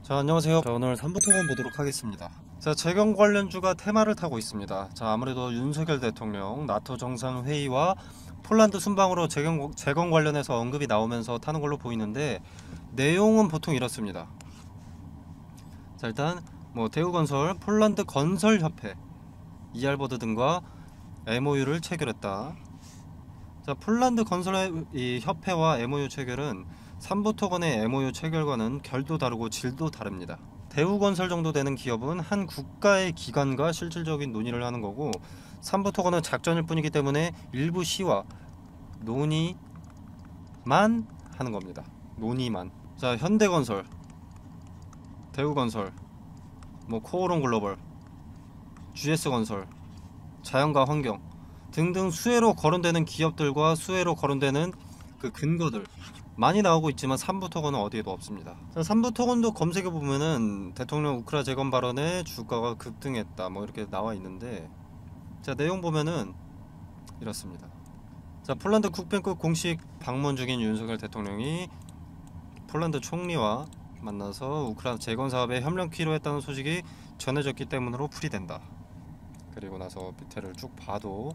자, 안녕하세요. 자, 오늘 3부토건 보도록 하겠습니다. 자, 재경 관련주가 테마를 타고 있습니다. 자, 아무래도 윤석열 대통령 나토 정상회의와 폴란드 순방으로 재경 관련해서 언급이 나오면서 타는 걸로 보이는데, 내용은 보통 이렇습니다. 자, 일단 대우건설, 폴란드 건설협회, 이알보드 등과 MOU를 체결했다. 자, 폴란드 건설 협회와 MOU 체결은 삼부토건의 MOU 체결과는 결도 다르고 질도 다릅니다. 대우건설 정도 되는 기업은 한 국가의 기관과 실질적인 논의를 하는 거고, 삼부토건은 작전일 뿐이기 때문에 일부 시와 논의만 하는 겁니다. 논의만. 자, 현대건설, 대우건설, 코오롱글로벌, GS건설, 자연과 환경 등등 수혜로 거론되는 기업들과 수혜로 거론되는 그 근거들 많이 나오고 있지만 삼부토건은 어디에도 없습니다. 삼부토건도 검색해보면은 대통령 우크라 재건 발언에 주가가 급등했다 이렇게 나와 있는데, 자, 내용 보면은 이렇습니다. 자, 폴란드 쿡뱅크 공식 방문 중인 윤석열 대통령이 폴란드 총리와 만나서 우크라 재건 사업에 협력키로 했다는 소식이 전해졌기 때문으로 풀이된다. 그리고 나서 밑에를 쭉 봐도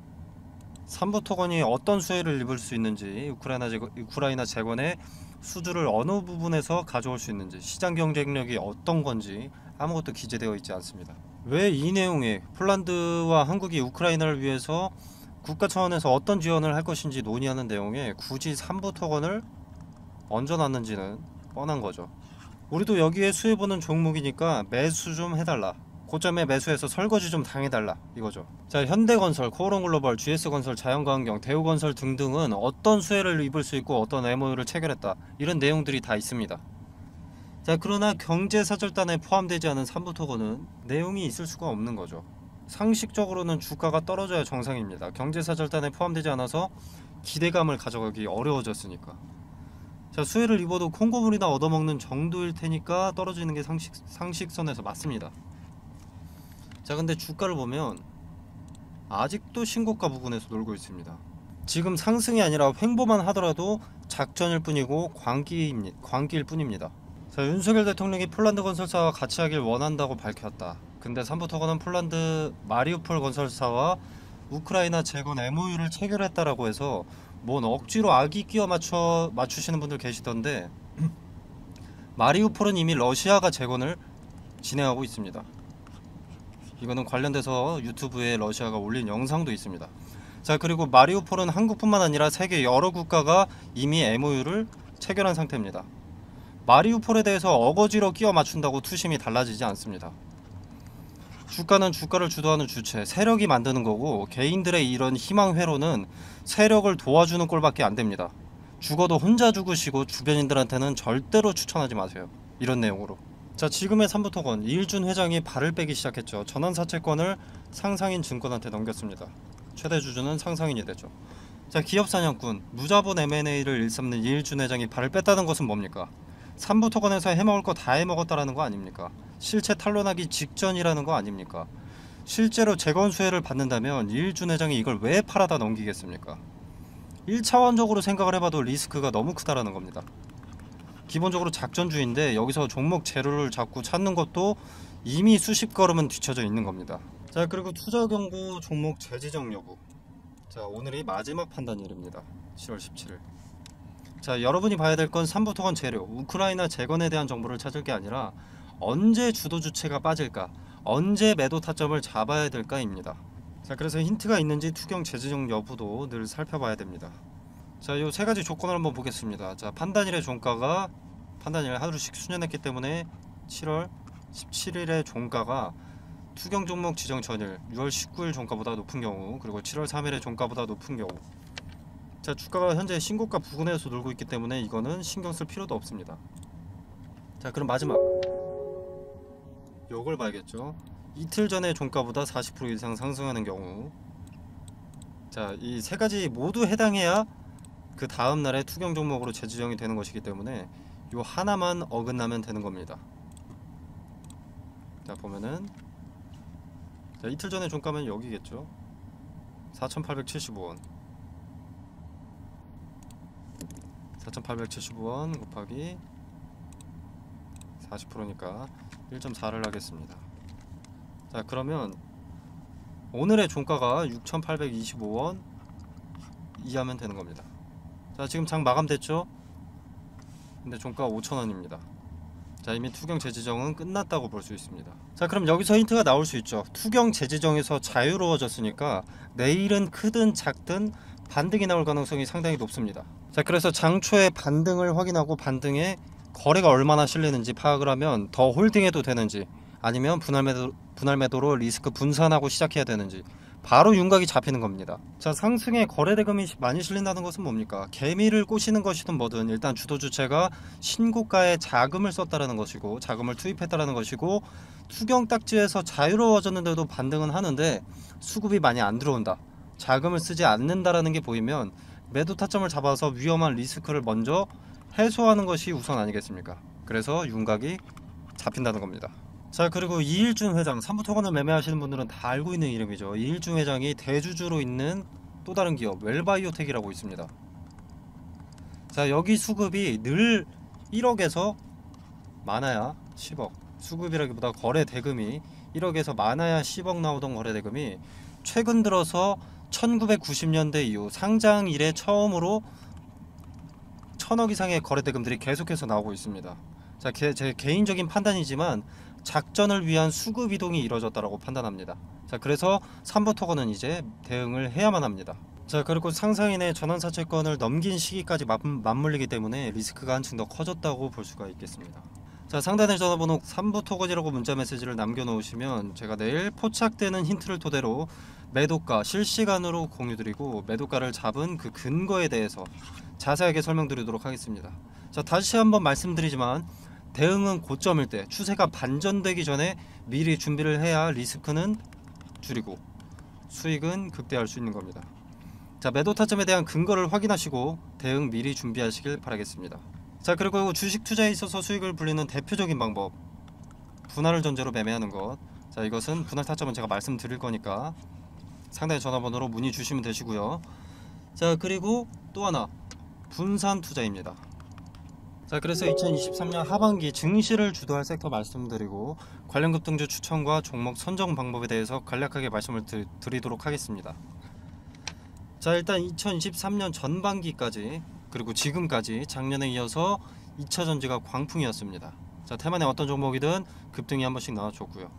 삼부토건이 어떤 수혜를 입을 수 있는지, 우크라이나 재건의 수주를 어느 부분에서 가져올 수 있는지, 시장 경쟁력이 어떤 건지 아무것도 기재되어 있지 않습니다. 왜 이 내용에 폴란드와 한국이 우크라이나를 위해서 국가 차원에서 어떤 지원을 할 것인지 논의하는 내용에 굳이 삼부토건을 얹어놨는지는 뻔한 거죠. 우리도 여기에 수혜보는 종목이니까 매수 좀 해달라, 고점에 매수해서 설거지 좀 당해달라, 이거죠. 자, 현대건설, 코오롱글로벌, GS건설, 자연과환경, 대우건설 등등은 어떤 수혜를 입을 수 있고 어떤 MOU를 체결했다, 이런 내용들이 다 있습니다. 자, 그러나 경제사절단에 포함되지 않은 삼부토건은 내용이 있을 수가 없는 거죠. 상식적으로는 주가가 떨어져야 정상입니다. 경제사절단에 포함되지 않아서 기대감을 가져가기 어려워졌으니까. 자, 수혜를 입어도 콩고물이나 얻어먹는 정도일 테니까 떨어지는 게 상식선에서 맞습니다. 자, 근데 주가를 보면 아직도 신고가 부근에서 놀고 있습니다. 지금 상승이 아니라 횡보만 하더라도 작전일 뿐이고 광기일 뿐입니다. 자, 윤석열 대통령이 폴란드 건설사와 같이 하길 원한다고 밝혔다. 근데 삼부토건은 폴란드 마리우폴 건설사와 우크라이나 재건 MOU를 체결했다라고 해서 억지로 악의 끼워 맞추시는 분들 계시던데, 마리우폴은 이미 러시아가 재건을 진행하고 있습니다. 이거는 관련돼서 유튜브에 러시아가 올린 영상도 있습니다. 자, 그리고 마리우폴은 한국뿐만 아니라 세계 여러 국가가 이미 MOU를 체결한 상태입니다. 마리우폴에 대해서 어거지로 끼워 맞춘다고 투심이 달라지지 않습니다. 주가는 주가를 주도하는 주체, 세력이 만드는 거고, 개인들의 이런 희망회로는 세력을 도와주는 꼴밖에 안 됩니다. 죽어도 혼자 죽으시고 주변인들한테는 절대로 추천하지 마세요. 이런 내용으로. 자, 지금의 삼부토건 이일준 회장이 발을 빼기 시작했죠. 전환사채권을 상상인 증권한테 넘겼습니다. 최대 주주는 상상인이 되죠. 자, 기업사냥꾼, 무자본 M&A를 일삼는 이일준 회장이 발을 뺐다는 것은 뭡니까? 삼부토건에서 해먹을 거 다 해먹었다라는 거 아닙니까? 실체 탄론하기 직전이라는 거 아닙니까? 실제로 재건 수혜를 받는다면 이일준 회장이 이걸 왜 팔아다 넘기겠습니까? 1차원적으로 생각을 해봐도 리스크가 너무 크다라는 겁니다. 기본적으로 작전주의인데 여기서 종목 재료를 자꾸 찾는 것도 이미 수십 걸음은 뒤쳐져 있는 겁니다. 자, 그리고 투자 경고 종목 재지정 여부. 자, 오늘이 마지막 판단일입니다. 7월 17일. 자, 여러분이 봐야 될 건 삼부토건 재료, 우크라이나 재건에 대한 정보를 찾을 게 아니라 언제 주도 주체가 빠질까, 언제 매도 타점을 잡아야 될까입니다. 자, 그래서 힌트가 있는지 투경 재지정 여부도 늘 살펴봐야 됩니다. 자, 요 세 가지 조건을 한번 보겠습니다. 자, 판단일의 종가가 판단일 하루씩 수년했기 때문에 7월 17일의 종가가 투경 종목 지정 전일 6월 19일 종가보다 높은 경우, 그리고 7월 3일의 종가보다 높은 경우. 자, 주가가 현재 신고가 부근에서 놀고 있기 때문에 이거는 신경 쓸 필요도 없습니다. 자, 그럼 마지막 요걸 봐야겠죠. 이틀 전에 종가보다 40% 이상 상승하는 경우. 자, 이 세 가지 모두 해당해야 그 다음날에 투경 종목으로 재지정이 되는 것이기 때문에 요 하나만 어긋나면 되는 겁니다. 자, 보면은, 자, 이틀 전에 종가면 여기겠죠. 4,875원 4,875원 곱하기 40%니까 1.4를 하겠습니다. 자, 그러면 오늘의 종가가 6,825원 이하면 되는 겁니다. 자, 지금 장 마감됐죠? 근데 종가가 5,000원입니다. 자, 이미 투경 재지정은 끝났다고 볼 수 있습니다. 자, 그럼 여기서 힌트가 나올 수 있죠. 투경 재지정에서 자유로워졌으니까 내일은 크든 작든 반등이 나올 가능성이 상당히 높습니다. 자, 그래서 장초에 반등을 확인하고 반등에 거래가 얼마나 실리는지 파악을 하면 더 홀딩해도 되는지, 아니면 분할 매도로 리스크 분산하고 시작해야 되는지 바로 윤곽이 잡히는 겁니다. 자, 상승에 거래 대금이 많이 실린다는 것은 뭡니까? 개미를 꼬시는 것이든 뭐든 일단 주도 주체가 신고가에 자금을 썼다라는 것이고, 자금을 투입했다라는 것이고, 투경 딱지에서 자유로워졌는데도 반등은 하는데 수급이 많이 안 들어온다, 자금을 쓰지 않는다라는 게 보이면 매도 타점을 잡아서 위험한 리스크를 먼저 해소하는 것이 우선 아니겠습니까? 그래서 윤곽이 잡힌다는 겁니다. 자, 그리고 이일준 회장, 삼부토건을 매매하시는 분들은 다 알고 있는 이름이죠. 이일준 회장이 대주주로 있는 또 다른 기업 웰바이오텍이라고 있습니다. 자, 여기 수급이 늘 1억에서 많아야 10억, 수급이라기보다 거래 대금이 1억에서 많아야 10억 나오던 거래 대금이 최근 들어서 1990년대 이후 상장 이래 처음으로 1000억 이상의 거래 대금들이 계속해서 나오고 있습니다. 자, 제 개인적인 판단이지만 작전을 위한 수급 이동이 이루어졌다고 판단합니다. 자, 그래서 삼부토건은 이제 대응을 해야만 합니다. 자, 그리고 상상인의 전환사채권을 넘긴 시기까지 맞물리기 때문에 리스크가 한층 더 커졌다고 볼 수가 있겠습니다. 자, 상단의 전화번호 삼부토건이라고 문자 메시지를 남겨놓으시면 제가 내일 포착되는 힌트를 토대로 매도가 실시간으로 공유드리고, 매도가를 잡은 그 근거에 대해서 자세하게 설명드리도록 하겠습니다. 자, 다시 한번 말씀드리지만 대응은 고점일 때, 추세가 반전되기 전에 미리 준비를 해야 리스크는 줄이고 수익은 극대화할 수 있는 겁니다. 자, 매도 타점에 대한 근거를 확인하시고 대응 미리 준비하시길 바라겠습니다. 자, 그리고 주식 투자에 있어서 수익을 불리는 대표적인 방법, 분할을 전제로 매매하는 것. 자, 이것은 분할 타점은 제가 말씀드릴 거니까 상단의 전화번호로 문의 주시면 되시고요. 자, 그리고 또 하나, 분산 투자입니다. 자, 그래서 2023년 하반기 증시를 주도할 섹터 말씀드리고, 관련 급등주 추천과 종목 선정 방법에 대해서 간략하게 말씀을 드리도록 하겠습니다. 자, 일단 2023년 전반기까지, 그리고 지금까지 작년에 이어서 2차전지가 광풍이었습니다. 자, 테마의 어떤 종목이든 급등이 한 번씩 나와줬고요.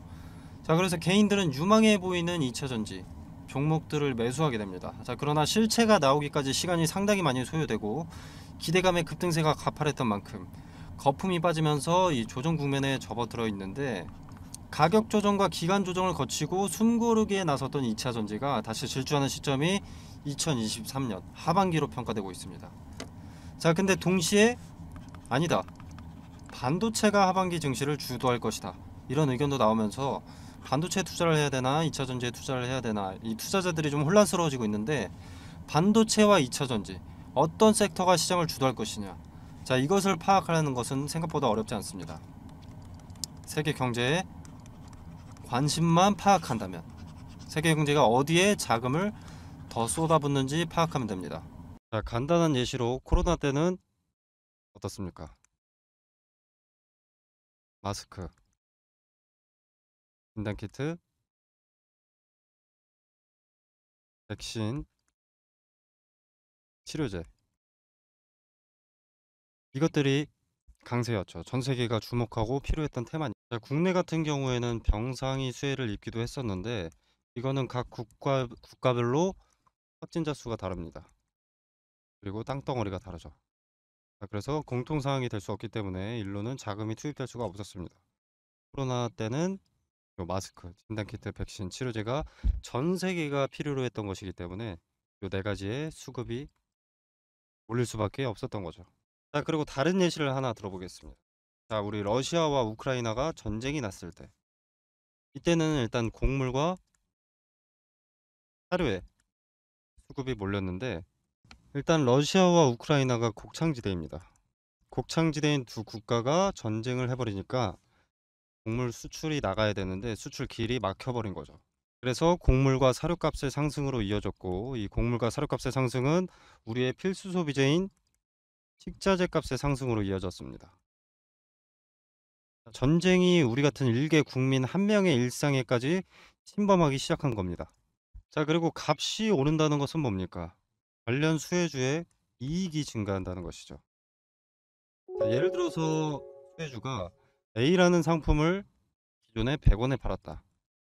자, 그래서 개인들은 유망해 보이는 2차전지 종목들을 매수하게 됩니다. 자, 그러나 실체가 나오기까지 시간이 상당히 많이 소요되고, 기대감의 급등세가 가팔했던 만큼 거품이 빠지면서 이 조정 국면에 접어들어 있는데, 가격 조정과 기간 조정을 거치고 숨고르기에 나섰던 2차전지가 다시 질주하는 시점이 2023년 하반기로 평가되고 있습니다. 자, 근데 동시에 아니다, 반도체가 하반기 증시를 주도할 것이다, 이런 의견도 나오면서 반도체 투자를 해야 되나 2차전지에 투자를 해야 되나, 이 투자자들이 좀 혼란스러워지고 있는데, 반도체와 2차전지 어떤 섹터가 시장을 주도할 것이냐, 자, 이것을 파악하려는 것은 생각보다 어렵지 않습니다. 세계 경제에 관심만 파악한다면 세계 경제가 어디에 자금을 더 쏟아붓는지 파악하면 됩니다. 자, 간단한 예시로 코로나 때는 어떻습니까? 마스크, 진단키트, 백신, 치료제, 이것들이 강세였죠. 전 세계가 주목하고 필요했던 테마니. 자, 국내 같은 경우에는 병상이 수혜를 입기도 했었는데, 이거는 각 국가별로 확진자 수가 다릅니다. 그리고 땅덩어리가 다르죠. 자, 그래서 공통사항이 될 수 없기 때문에 일로는 자금이 투입될 수가 없었습니다. 코로나 때는 요 마스크, 진단키트, 백신, 치료제가 전 세계가 필요로 했던 것이기 때문에 요 네 가지의 수급이 올릴 수밖에 없었던 거죠. 자, 그리고 다른 예시를 하나 들어보겠습니다. 자, 우리 러시아와 우크라이나가 전쟁이 났을 때, 이때는 일단 곡물과 사료에 수급이 몰렸는데, 일단 러시아와 우크라이나가 곡창지대입니다. 곡창지대인 두 국가가 전쟁을 해버리니까 곡물 수출이 나가야 되는데 수출 길이 막혀버린 거죠. 그래서 곡물과 사료값의 상승으로 이어졌고, 이 곡물과 사료값의 상승은 우리의 필수 소비재인 식자재 값의 상승으로 이어졌습니다. 전쟁이 우리 같은 일개 국민 한 명의 일상에까지 침범하기 시작한 겁니다. 자, 그리고 값이 오른다는 것은 뭡니까? 관련 수혜주의 이익이 증가한다는 것이죠. 자, 예를 들어서 수혜주가 A라는 상품을 기존에 100원에 팔았다.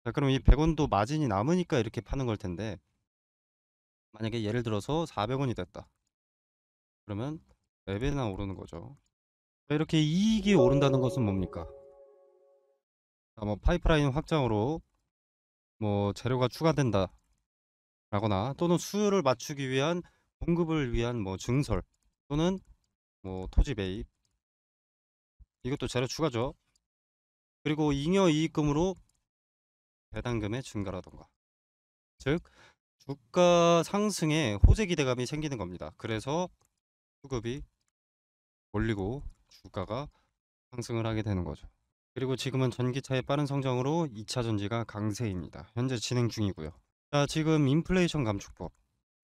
자, 그럼 이 100원도 마진이 남으니까 이렇게 파는 걸 텐데, 만약에 예를 들어서 400원이 됐다. 그러면 4배나 오르는 거죠. 자, 이렇게 이익이 오른다는 것은 뭡니까? 자, 뭐 파이프라인 확장으로 뭐 재료가 추가된다 라거나, 또는 수요를 맞추기 위한 공급을 위한 뭐 증설, 또는 뭐 토지 매입, 이것도 재료 추가죠. 그리고 잉여 이익금으로 배당금의 증가라던가, 즉 주가 상승에 호재 기대감이 생기는 겁니다. 그래서 수급이 몰리고 주가가 상승을 하게 되는 거죠. 그리고 지금은 전기차의 빠른 성장으로 2차 전지가 강세입니다. 현재 진행 중이고요. 자, 지금 인플레이션 감축법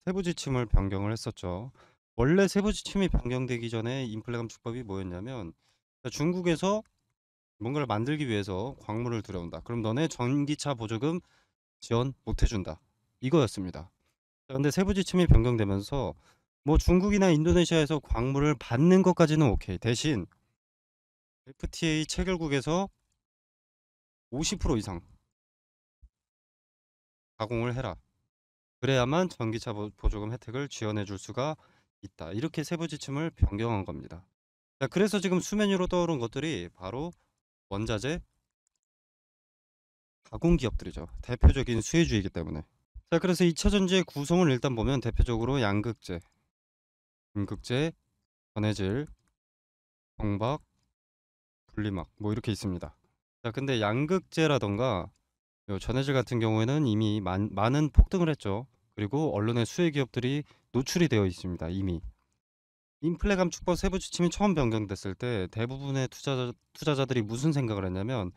세부 지침을 변경을 했었죠. 원래 세부 지침이 변경되기 전에 인플레 감축법이 뭐였냐면, 중국에서 뭔가를 만들기 위해서 광물을 들여온다. 그럼 너네 전기차 보조금 지원 못 해준다. 이거였습니다. 근데 세부 지침이 변경되면서 뭐 중국이나 인도네시아에서 광물을 받는 것까지는 오케이. 대신 FTA 체결국에서 50% 이상 가공을 해라. 그래야만 전기차 보조금 혜택을 지원해 줄 수가 있다. 이렇게 세부 지침을 변경한 겁니다. 자, 그래서 지금 수면 위로 떠오른 것들이 바로 원자재 가공 기업들이죠. 대표적인 수혜주이기 때문에. 자, 그래서 2차 전지의 구성을 일단 보면 대표적으로 양극재, 음극재, 전해질, 정박, 분리막 뭐 이렇게 있습니다. 자, 근데 양극재라던가 요 전해질 같은 경우에는 이미 많은 폭등을 했죠. 그리고 언론의 수혜 기업들이 노출이 되어 있습니다. 이미 인플레 감축법 세부 지침이 처음 변경됐을 때 대부분의 투자자들이 무슨 생각을 했냐면,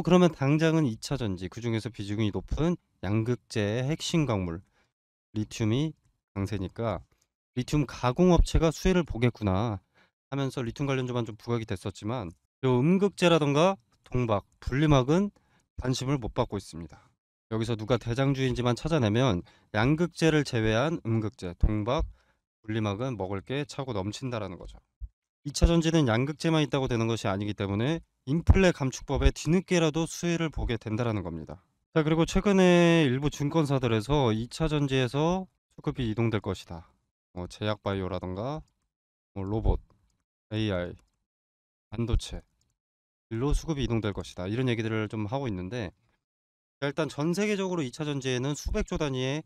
그러면 당장은 2차 전지, 그중에서 비중이 높은 양극재의 핵심 광물 리튬이 강세니까 리튬 가공업체가 수혜를 보겠구나 하면서 리튬 관련주만 좀 부각이 됐었지만, 요 음극재라던가 동박, 분리막은 관심을 못 받고 있습니다. 여기서 누가 대장주인지만 찾아내면 양극재를 제외한 음극재, 동박, 분리막은 먹을 게 차고 넘친다라는 거죠. 2차 전지는 양극재만 있다고 되는 것이 아니기 때문에 인플레 감축법에 뒤늦게라도 수혜를 보게 된다라는 겁니다. 자, 그리고 최근에 일부 증권사들에서 2차 전지에서 수급이 이동될 것이다. 제약 바이오라던가 로봇, AI, 반도체 일로 수급이 이동될 것이다. 이런 얘기들을 좀 하고 있는데, 일단 전 세계적으로 2차 전지에는 수백조 단위의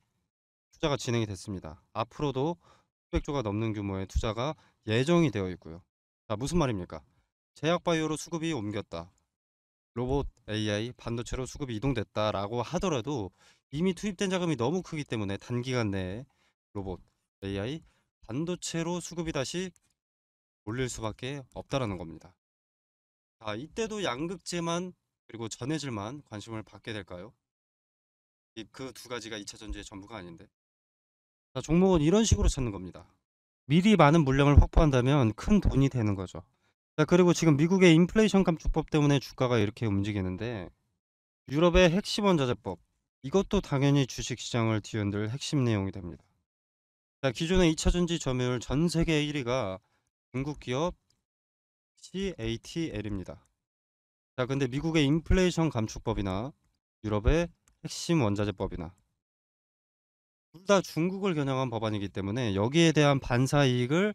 투자가 진행이 됐습니다. 앞으로도 수백조가 넘는 규모의 투자가 예정이 되어 있고요. 자, 무슨 말입니까? 제약 바이오로 수급이 옮겼다. 로봇, AI, 반도체로 수급이 이동됐다라고 하더라도 이미 투입된 자금이 너무 크기 때문에 단기간 내에 로봇, AI, 반도체로 수급이 다시 몰릴 수밖에 없다라는 겁니다. 자, 이때도 양극재만 그리고 전해질만 관심을 받게 될까요? 그 두 가지가 2차 전지의 전부가 아닌데. 자, 종목은 이런 식으로 찾는 겁니다. 미리 많은 물량을 확보한다면 큰 돈이 되는 거죠. 자, 그리고 지금 미국의 인플레이션 감축법 때문에 주가가 이렇게 움직이는데, 유럽의 핵심 원자재법, 이것도 당연히 주식시장을 뒤흔들 핵심 내용이 됩니다. 자, 기존의 2차 전지 점유율 전 세계 1위가 중국 기업 CATL입니다. 자, 근데 미국의 인플레이션 감축법이나 유럽의 핵심 원자재법이나 둘 다 중국을 겨냥한 법안이기 때문에 여기에 대한 반사 이익을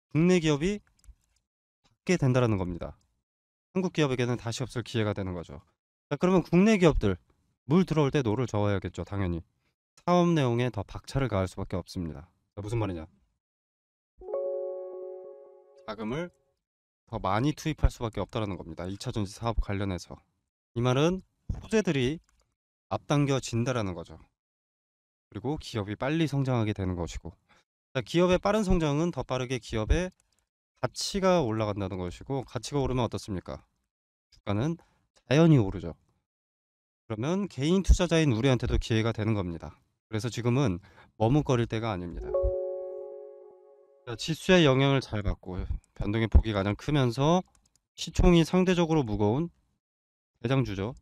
국내 기업이 받게 된다는 겁니다. 한국 기업에게는 다시 없을 기회가 되는 거죠. 자, 그러면 국내 기업들 물 들어올 때 노를 저어야겠죠. 당연히 사업 내용에 더 박차를 가할 수밖에 없습니다. 자, 무슨 말이냐? 자금을 더 많이 투입할 수밖에 없다는 겁니다. 2차 전지 사업 관련해서. 이 말은 호재들이 앞당겨진다라는 거죠. 그리고 기업이 빨리 성장하게 되는 것이고, 자, 기업의 빠른 성장은 더 빠르게 기업의 가치가 올라간다는 것이고, 가치가 오르면 어떻습니까? 주가는 자연히 오르죠. 그러면 개인 투자자인 우리한테도 기회가 되는 겁니다. 그래서 지금은 머뭇거릴 때가 아닙니다. 자, 치수의 영향을 잘 받고 변동의 폭이 가장 크면서 시총이 상대적으로 무거운 대장주죠.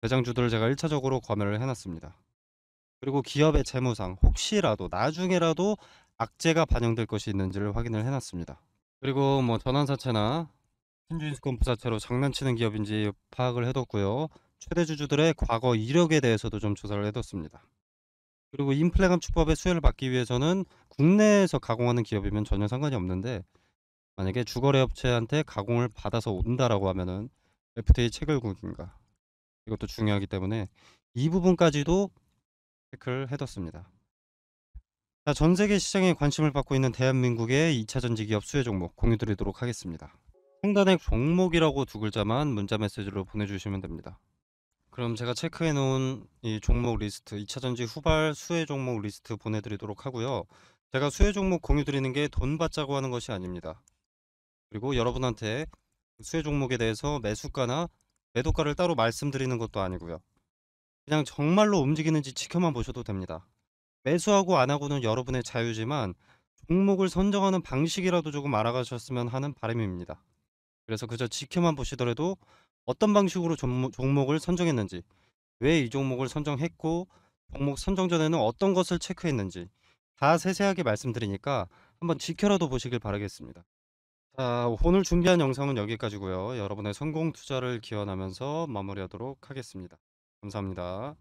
대장주들을 제가 1차적으로 검열을 해놨습니다. 그리고 기업의 재무상 혹시라도 나중에라도 악재가 반영될 것이 있는지를 확인을 해놨습니다. 그리고 뭐 전환사채나 신주인수권 부사채로 장난치는 기업인지 파악을 해뒀고요. 최대 주주들의 과거 이력에 대해서도 좀 조사를 해뒀습니다. 그리고 인플레 감축법의 수혜를 받기 위해서는 국내에서 가공하는 기업이면 전혀 상관이 없는데, 만약에 주거래 업체한테 가공을 받아서 온다라고 하면은 FTA 체결국인가, 이것도 중요하기 때문에 이 부분까지도 체크를 해뒀습니다. 자, 전 세계 시장에 관심을 받고 있는 대한민국의 2차 전지 기업 수혜 종목 공유 드리도록 하겠습니다. 상단에 종목이라고 두 글자만 문자 메시지로 보내주시면 됩니다. 그럼 제가 체크해 놓은 이 종목 리스트, 2차 전지 후발 수혜 종목 리스트 보내드리도록 하고요. 제가 수혜 종목 공유 드리는 게 돈 받자고 하는 것이 아닙니다. 그리고 여러분한테 수혜 종목에 대해서 매수가나 매도가를 따로 말씀드리는 것도 아니고요. 그냥 정말로 움직이는지 지켜만 보셔도 됩니다. 매수하고 안 하고는 여러분의 자유지만 종목을 선정하는 방식이라도 조금 알아가셨으면 하는 바람입니다. 그래서 그저 지켜만 보시더라도 어떤 방식으로 종목을 선정했는지, 왜 이 종목을 선정했고, 종목 선정 전에는 어떤 것을 체크했는지 다 세세하게 말씀드리니까 한번 지켜라도 보시길 바라겠습니다. 자, 오늘 준비한 영상은 여기까지고요. 여러분의 성공 투자를 기원하면서 마무리하도록 하겠습니다. 감사합니다.